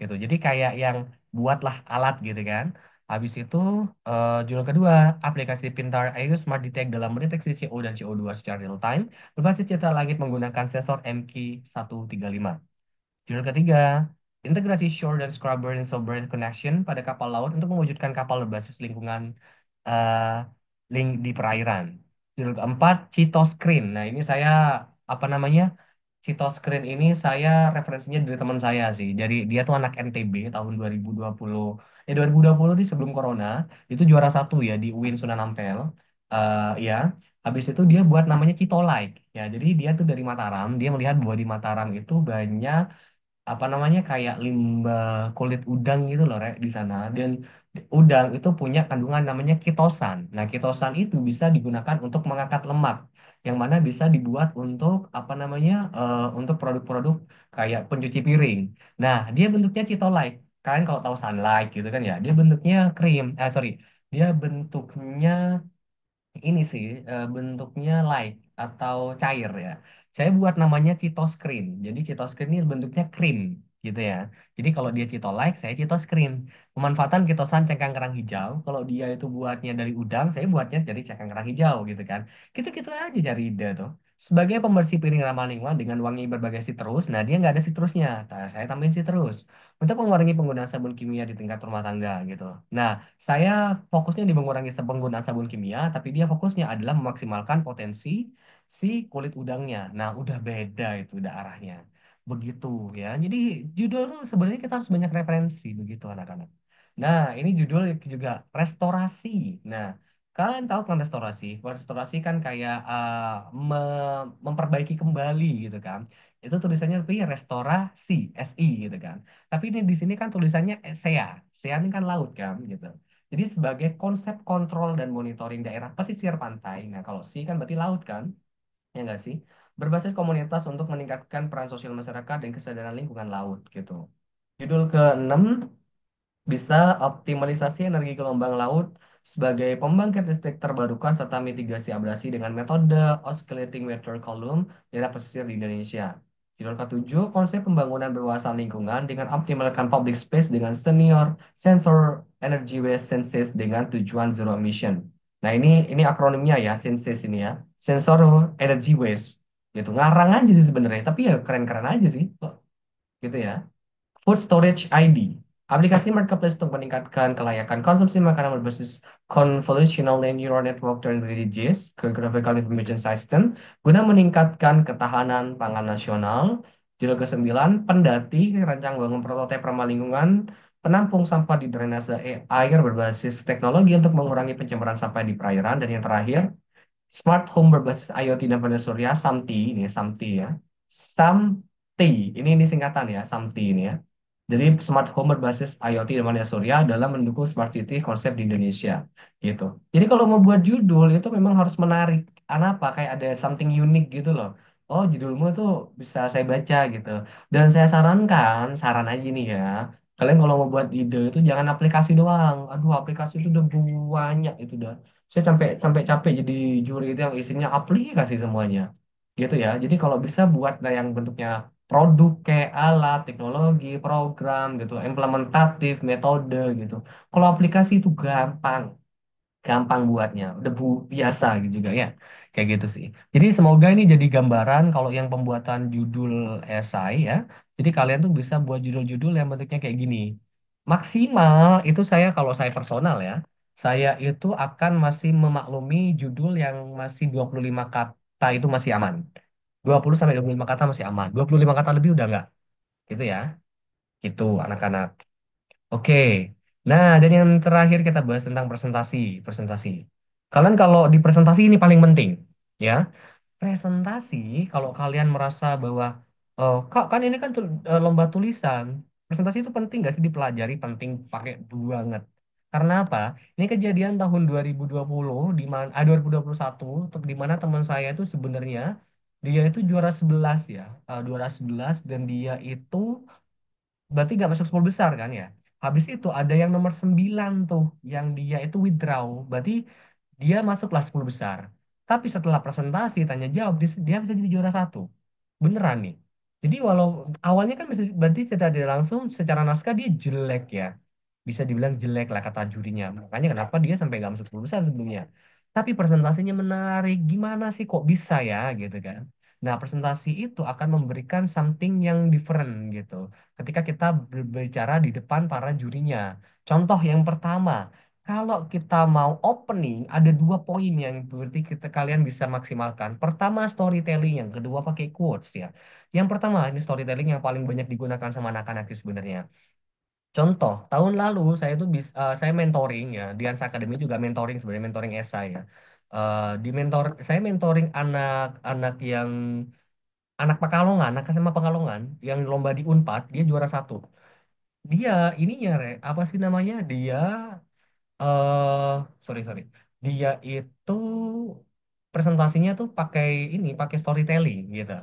Gitu. Jadi kayak yang buatlah alat gitu kan. Habis itu judul kedua, aplikasi pintar Ayu Smart Detect dalam mendeteksi CO dan CO2 secara real time berbasis citra langit menggunakan sensor MQ135. Judul ketiga, integrasi shore dan scrubber and submarine connection pada kapal laut untuk mewujudkan kapal berbasis lingkungan eh, link di perairan. Judul keempat, Screen. Nah, ini saya apa namanya? Screen ini saya referensinya dari teman saya sih. Jadi dia tuh anak NTB tahun 2020. 2020 di sebelum corona itu juara satu ya di UIN Sunan Ampel. Ya, habis itu dia buat namanya Citolike. Ya, jadi dia tuh dari Mataram. Dia melihat bahwa di Mataram itu banyak apa namanya kayak limbah kulit udang gitu loh Rek, di sana, dan udang itu punya kandungan namanya kitosan. Nah, kitosan itu bisa digunakan untuk mengangkat lemak yang mana bisa dibuat untuk apa namanya untuk produk-produk kayak pencuci piring. Nah, dia bentuknya Citolite. Kalian kalau tahu Sunlight gitu kan ya, dia bentuknya krim. Sorry, dia bentuknya ini sih bentuknya light atau cair ya. Saya buat namanya Citoscreen. Jadi Citoscreen ini bentuknya krim gitu ya. Jadi kalau dia Citolike, saya Citoscreen. Pemanfaatan kitosan cengkang kerang hijau. Kalau dia itu buatnya dari udang, saya buatnya dari cengkang kerang hijau gitu kan. Gitu-gitu aja cari ide tuh. Sebagai pembersih piring ramah lingkungan dengan wangi berbagai citrus, nah dia nggak ada citrusnya. Nah, saya tambahin citrus untuk mengurangi penggunaan sabun kimia di tingkat rumah tangga gitu. Nah, saya fokusnya di mengurangi penggunaan sabun kimia, tapi dia fokusnya adalah memaksimalkan potensi si kulit udangnya. Nah, udah beda itu udah arahnya. Begitu ya. Jadi judul tuh sebenarnya kita harus banyak referensi begitu anak-anak. Nah, ini judul juga restorasi. Nah, kalian tahu kan restorasi? Restorasi kan kayak memperbaiki kembali gitu kan. Itu tulisannya tapi restorasi, SI gitu kan. Tapi ini di sini kan tulisannya SEA. SEA ini kan laut kan gitu. Jadi sebagai konsep kontrol dan monitoring daerah pesisir pantai. Nah, kalau C kan berarti laut kan? Ya nggak sih? Berbasis komunitas untuk meningkatkan peran sosial masyarakat dan kesadaran lingkungan laut gitu. Judul ke-6 bisa optimalisasi energi gelombang laut sebagai pembangkit listrik terbarukan serta mitigasi abrasi dengan metode oscillating water column daerah pesisir di Indonesia. Judul ketujuh, konsep pembangunan berwawasan lingkungan dengan optimalkan public space dengan senior sensor energy waste senses dengan tujuan zero emission. Nah, ini akronimnya ya, senses ini ya. Sensor energy waste. Gitu. Ngarang aja sih sebenarnya, tapi ya keren-keren aja sih. Gitu ya. Food Storage ID. Aplikasi marketplace untuk meningkatkan kelayakan konsumsi makanan berbasis convolutional neural network technologies ke graphical information system guna meningkatkan ketahanan pangan nasional. Judul ke-9, Pendati, rancang bangun prototipe ramah lingkungan, penampung sampah di drainase air berbasis teknologi untuk mengurangi pencemaran sampah di perairan. Dan yang terakhir, Smart Home berbasis IoT dan panel surya, SAMTI, ini SAMTI ya. SAMTI, ini singkatan ya, SAMTI ini ya. Jadi smart home berbasis IoT dan panel surya dalam mendukung smart city konsep di Indonesia gitu. Jadi kalau mau buat judul itu memang harus menarik. Kenapa? Kayak ada something unik gitu loh. Oh, judulmu tuh bisa saya baca gitu. Dan saya sarankan, saran aja nih ya. Kalian kalau mau buat ide itu jangan aplikasi doang. Aduh, aplikasi itu udah banyak itu udah. Saya sampai sampai capek jadi juri itu yang isinya aplikasi semuanya. Gitu ya. Jadi kalau bisa buat yang bentuknya produk kayak alat, teknologi, program gitu, implementatif, metode gitu. Kalau aplikasi itu gampang, gampang buatnya, udah biasa gitu juga ya, kayak gitu sih. Jadi semoga ini jadi gambaran kalau yang pembuatan judul esai ya. Jadi kalian tuh bisa buat judul-judul yang bentuknya kayak gini. Maksimal itu saya kalau saya personal ya, saya itu akan masih memaklumi judul yang masih 25 kata itu masih aman. 20 sampai 25 kata masih aman. 25 kata lebih udah enggak. Gitu ya. Gitu anak-anak. Oke. Nah, dan yang terakhir kita bahas tentang presentasi. Presentasi. Kalian kalau di presentasi ini paling penting. Ya. Presentasi, kalau kalian merasa bahwa, oh, Kak, kan ini kan lomba tulisan. Presentasi itu penting nggak sih dipelajari? Penting pakai banget. Karena apa? Ini kejadian tahun 2020 di mana 2021 di mana teman saya itu sebenarnya dia itu juara 11 ya, juara 11 dan dia itu berarti nggak masuk 10 besar kan ya. Habis itu ada yang nomor 9 tuh, yang dia itu withdraw. Berarti dia masuklah 10 besar. Tapi setelah presentasi, tanya jawab, dia bisa jadi juara satu. Beneran nih. Jadi walau awalnya kan bisa, berarti tidak ada langsung secara naskah dia jelek ya. Bisa dibilang jelek lah kata jurinya. Makanya kenapa dia sampai nggak masuk 10 besar sebelumnya. Tapi presentasinya menarik. Gimana sih kok bisa ya gitu kan. Nah, presentasi itu akan memberikan something yang different gitu ketika kita berbicara di depan para jurinya. Contoh yang pertama, kalau kita mau opening, ada dua poin yang berarti kalian bisa maksimalkan. Pertama, storytelling. Yang kedua, pakai quotes ya. Yang pertama, ini storytelling yang paling banyak digunakan sama anak-anak sih sebenarnya. Contoh, tahun lalu saya tuh saya mentoring ya. Di Ans Academy juga mentoring sebenarnya, mentoring esai ya. Saya mentoring anak-anak yang anak Pekalongan, anak SMA Pekalongan yang lomba di Unpad, dia juara satu. Dia ininya apa sih namanya? eh sorry sorry, dia itu presentasinya tuh pakai storytelling gitu.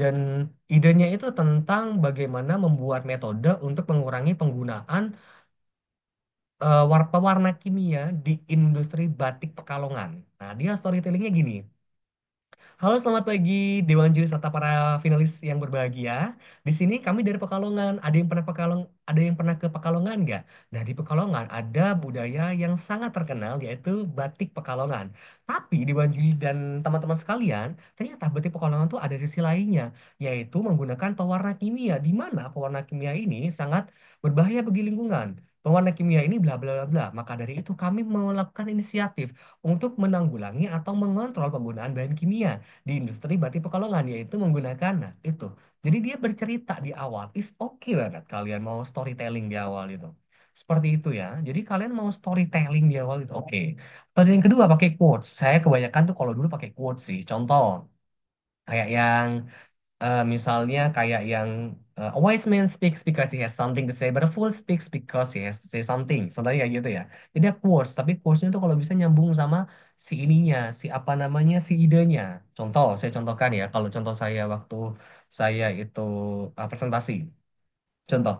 Dan idenya itu tentang bagaimana membuat metode untuk mengurangi penggunaan pewarna kimia di industri batik Pekalongan. Nah, dia storytellingnya gini. Halo, selamat pagi Dewan Juri serta para finalis yang berbahagia. Di sini kami dari Pekalongan. Ada yang pernah ke Pekalongan nggak? Nah, di Pekalongan ada budaya yang sangat terkenal yaitu batik Pekalongan. Tapi Dewan Juri dan teman-teman sekalian, ternyata batik Pekalongan tuh ada sisi lainnya, yaitu menggunakan pewarna kimia, di mana pewarna kimia ini sangat berbahaya bagi lingkungan. Pewarna kimia ini bla bla bla bla. Maka dari itu kami melakukan inisiatif untuk menanggulangi atau mengontrol penggunaan bahan kimia di industri batik Pekalongan yaitu menggunakan nah itu. Jadi dia bercerita di awal, is okay banget kalian mau storytelling di awal itu. Seperti itu ya. Jadi kalian mau storytelling di awal itu oke. Terus yang kedua pakai quotes. Saya kebanyakan tuh kalau dulu pakai quotes sih. Contoh kayak yang misalnya kayak yang a wise man speaks because he has something to say, but a fool speaks because he has to say something. Contohnya kayak gitu ya. Jadi ada quotes, tapi quotesnya itu kalau bisa nyambung sama si ininya, si apa namanya, si idenya. Contoh, saya contohkan ya. Kalau contoh saya waktu saya itu presentasi. Contoh,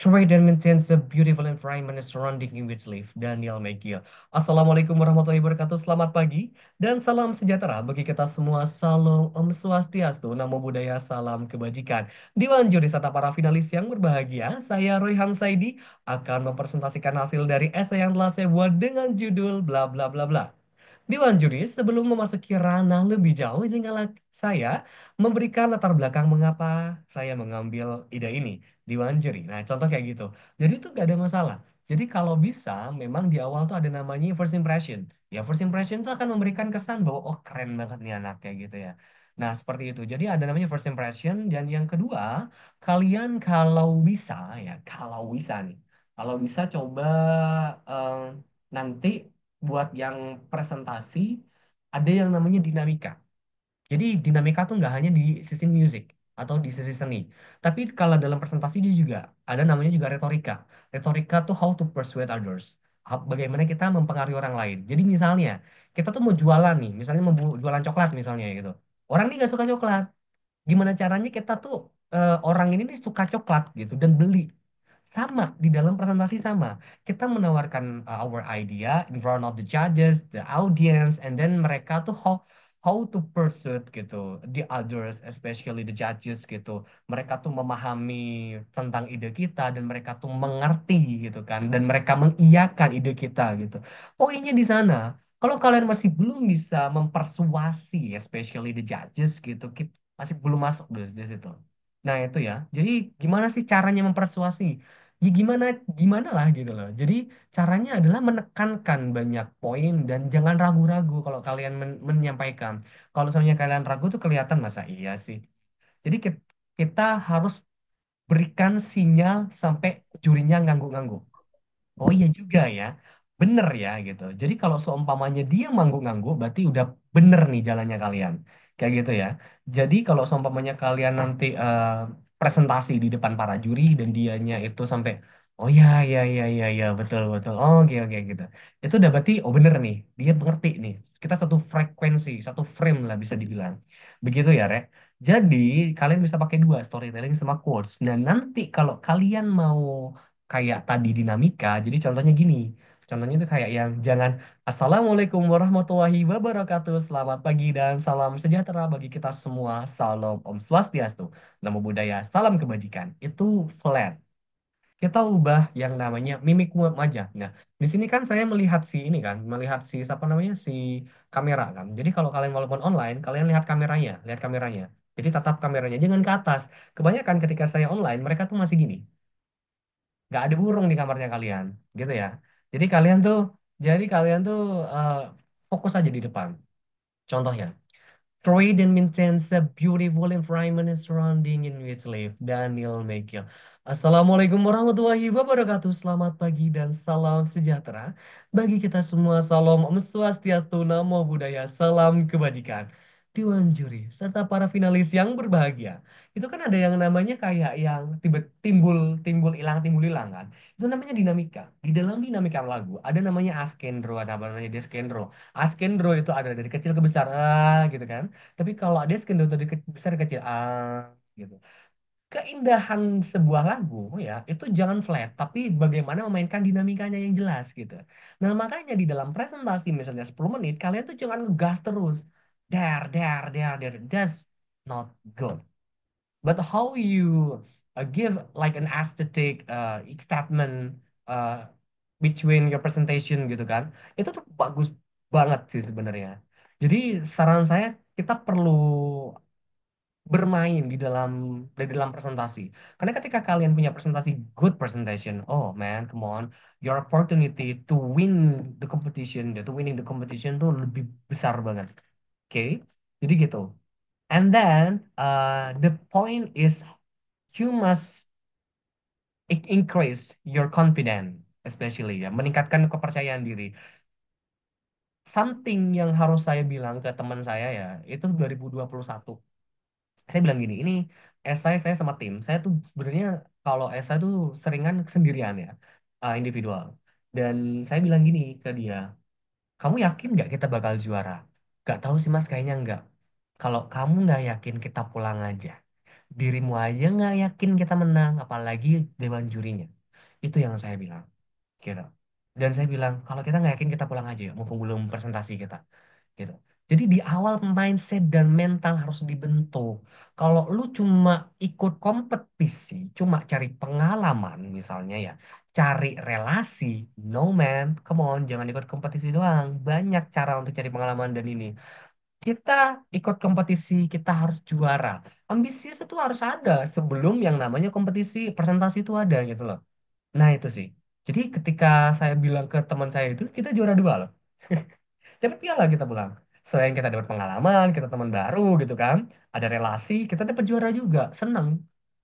Trader maintains a beautiful environment surrounding in which live. Daniel McGill. Assalamualaikum warahmatullahi wabarakatuh. Selamat pagi dan salam sejahtera bagi kita semua. Salam Om Swastiastu, Namo Buddhaya, salam kebajikan. Dewan juri serta para finalis yang berbahagia, saya Royhan Saidi akan mempresentasikan hasil dari esai yang telah saya buat dengan judul bla bla bla bla. Dewan juri, sebelum memasuki ranah lebih jauh, izinkanlah saya memberikan latar belakang mengapa saya mengambil ide ini. Dewan juri. Nah, contoh kayak gitu. Jadi itu gak ada masalah. Jadi kalau bisa, memang di awal tuh ada namanya first impression. Ya, first impression tuh akan memberikan kesan bahwa, oh keren banget nih anak, kayak gitu ya. Nah, seperti itu. Jadi ada namanya first impression. Dan yang kedua, kalian kalau bisa, ya, kalau bisa nih. Kalau bisa coba eh, nanti buat yang presentasi ada yang namanya dinamika. Jadi dinamika tuh nggak hanya di sisi musik atau di sisi seni, tapi kalau dalam presentasi dia juga ada namanya juga retorika. Retorika tuh how to persuade others. Bagaimana kita mempengaruhi orang lain. Jadi misalnya kita tuh mau jualan nih, misalnya mau jualan coklat misalnya gitu. Orang ini nggak suka coklat. Gimana caranya kita tuh orang ini nih suka coklat gitu dan beli. Sama di dalam presentasi sama. Kita menawarkan our idea in front of the judges, the audience, and then mereka tuh how to pursue gitu, the others, especially the judges gitu. Mereka tuh memahami tentang ide kita dan mereka tuh mengerti gitu kan, dan mereka mengiyakan ide kita gitu. Poinnya di sana. Kalau kalian masih belum bisa mempersuasi, especially the judges gitu, masih belum masuk di situ. Nah, itu ya. Jadi gimana sih caranya mempersuasi? Ya gimana gimana lah gitu loh. Jadi caranya adalah menekankan banyak poin dan jangan ragu-ragu kalau kalian menyampaikan. Kalau misalnya kalian ragu tuh kelihatan masa iya sih. Jadi kita harus berikan sinyal sampai jurinya ngangguk-ngangguk. Oh iya juga ya, bener ya gitu. Jadi kalau seumpamanya dia mangguk-ngangguk, berarti udah bener nih jalannya kalian. Kayak gitu ya. Jadi kalau seumpamanya kalian nanti presentasi di depan para juri dan dianya itu sampai, oh ya ya ya ya ya betul betul. Oh, oke oke gitu. Itu udah berarti oh bener nih, dia mengerti nih. Kita satu frekuensi, satu frame lah bisa dibilang. Begitu ya, Rek. Jadi kalian bisa pakai dua storytelling sama quotes. Nah nanti kalau kalian mau kayak tadi dinamika. Jadi contohnya gini. Contohnya itu kayak yang jangan Assalamualaikum warahmatullahi wabarakatuh. Selamat pagi dan salam sejahtera bagi kita semua. Salam Om Swastiastu. Namo Buddhaya, salam kebajikan. Itu flat. Kita ubah yang namanya mimik wajah. Nah, di sini kan saya melihat si ini kan, melihat si siapa namanya si kamera kan. Jadi kalau kalian walaupun online, kalian lihat kameranya, lihat kameranya. Jadi tatap kameranya, jangan ke atas. Kebanyakan ketika saya online, mereka tuh masih gini, nggak ada burung di kamarnya kalian, gitu ya. Jadi kalian tuh, jadi kalian tuh eh, fokus aja di depan. Contohnya. Create and maintains a beautiful environment and surrounding in which live. Daniel Mekiel. Assalamualaikum warahmatullahi wabarakatuh. Selamat pagi dan salam sejahtera. Bagi kita semua, salam Om Swastiastu, Namo Buddhaya, salam kebajikan. Dewan juri, serta para finalis yang berbahagia. Itu kan ada yang namanya kayak yang tiba timbul timbul hilang kan. Itu namanya dinamika. Di dalam dinamika lagu ada namanya askendro, ada namanya deskendro. Askendro itu ada dari kecil ke besar, gitu kan. Tapi kalau ada skandal dari besar ke kecil, gitu. Keindahan sebuah lagu ya itu jangan flat, tapi bagaimana memainkan dinamikanya yang jelas gitu. Nah makanya di dalam presentasi misalnya 10 menit kalian tuh jangan ngegas terus, der. That's not good. But how you give like an aesthetic statement uh, between your presentation gitu kan, itu tuh bagus banget sih sebenarnya. Jadi saran saya kita perlu bermain di dalam presentasi. Karena ketika kalian punya presentasi good presentation, oh man, come on, your opportunity to win the competition, to winning the competition tuh lebih besar banget. Oke, jadi gitu. And then the point is you must increase your confidence, especially ya, meningkatkan kepercayaan diri. Something yang harus saya bilang ke teman saya ya, itu 2021. Saya bilang gini, ini esai saya sama tim. Saya tuh sebenarnya kalau esai tuh seringan sendirian ya, individual. Dan saya bilang gini ke dia, kamu yakin nggak kita bakal juara? Gak tahu sih mas, kayaknya nggak. Kalau kamu nggak yakin kita pulang aja. Dirimu aja nggak yakin kita menang, apalagi dewan jurinya. Itu yang saya bilang, gitu. Dan saya bilang, kalau kita nggak yakin kita pulang aja ya, mumpung belum presentasi kita gitu. Jadi di awal mindset dan mental harus dibentuk. Kalau lu cuma ikut kompetisi, cuma cari pengalaman misalnya ya, cari relasi, no man, come on, jangan ikut kompetisi doang. Banyak cara untuk cari pengalaman dan ini. Kita ikut kompetisi, kita harus juara. Ambisius itu harus ada sebelum yang namanya kompetisi presentasi itu ada gitu loh. Nah itu sih. Jadi ketika saya bilang ke teman saya itu, kita juara dua loh. Dapat piala kita pulang. Selain kita dapat pengalaman, kita teman baru gitu kan. Ada relasi, kita dapat juara juga. Senang.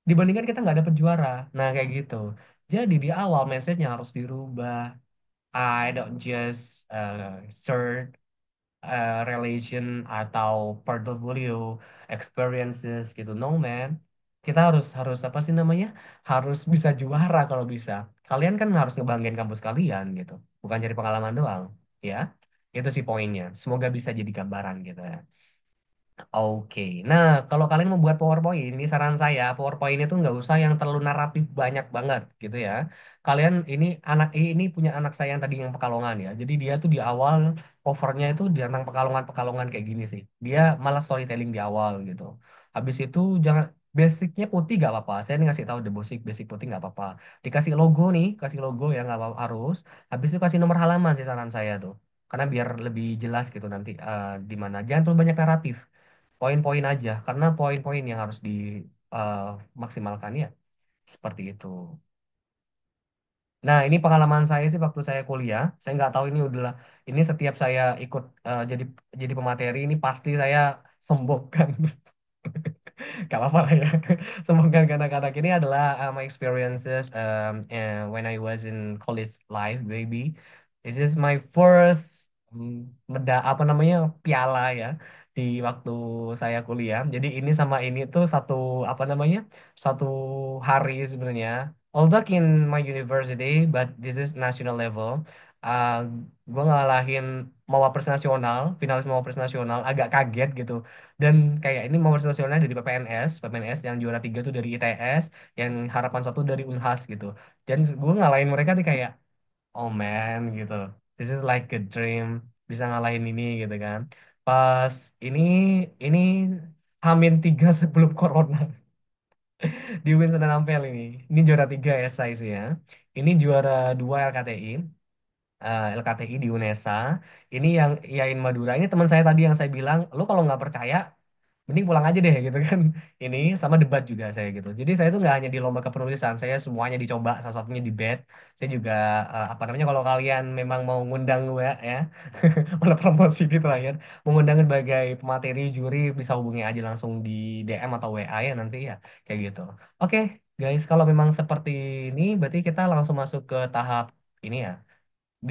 Dibandingkan kita nggak dapat juara. Nah kayak gitu. Jadi di awal mindsetnya harus dirubah. I don't just search relation atau portfolio experiences gitu. No man. Kita harus harus apa sih namanya? Harus bisa juara kalau bisa. Kalian kan harus ngebanggain kampus kalian gitu. Bukan cari pengalaman doang, ya. Itu sih poinnya. Semoga bisa jadi gambaran gitu ya. Oke, nah kalau kalian mau buat PowerPoint, ini saran saya, PowerPoint itu nggak usah yang terlalu naratif banyak banget gitu ya. Kalian ini punya anak saya yang tadi yang Pekalongan ya. Jadi dia tuh di awal covernya itu di tentang Pekalongan-Pekalongan kayak gini sih. Dia malah storytelling di awal gitu. Habis itu jangan basicnya putih nggak apa-apa. Saya ini ngasih tahu the basic basic putih nggak apa-apa. Dikasih logo nih, kasih logo ya nggak apa harus. Habis itu kasih nomor halaman sih saran saya tuh. Karena biar lebih jelas gitu nanti di mana. Jangan terlalu banyak naratif, poin-poin aja karena poin-poin yang harus dimaksimalkan ya seperti itu. Nah, ini pengalaman saya sih waktu saya kuliah. Saya nggak tahu ini udah ini setiap saya ikut jadi pemateri ini pasti saya sombongkan. Gak apa-apa lah ya. Semoga anak-anak ini adalah my experiences when I was in college life, baby. This is my first apa namanya piala ya di waktu saya kuliah. Jadi ini sama ini tuh satu apa namanya satu hari sebenarnya. Although in my university, but this is national level. uh, gue ngalahin Mawapres Nasional, finalis Mawapres Nasional, agak kaget gitu. Dan kayak ini Mawapres Nasional dari PPNS yang juara tiga tuh dari ITS, yang harapan satu dari Unhas gitu. Dan gue ngalahin mereka nih kayak, oh man gitu, this is like a dream, bisa ngalahin ini gitu kan. Pas ini ini Hamin tiga sebelum corona di UIN Senen Ampel ini juara tiga SI sih ya. Ini juara dua LKTI, LKTI di UNESA. Ini yang Yain Madura. Ini teman saya tadi yang saya bilang, lu kalau nggak percaya, mending pulang aja deh gitu kan. Ini sama debat juga saya gitu. Jadi saya tuh nggak hanya di lomba kepenulisan, saya semuanya dicoba. Salah satunya di BED. Saya juga apa namanya, kalau kalian memang mau ngundang gue ya, mana promosi di terakhir, mengundang sebagai pemateri juri, bisa hubungi aja langsung di DM atau WA ya nanti ya, kayak gitu. Oke, guys, kalau memang seperti ini, berarti kita langsung masuk ke tahap ini ya.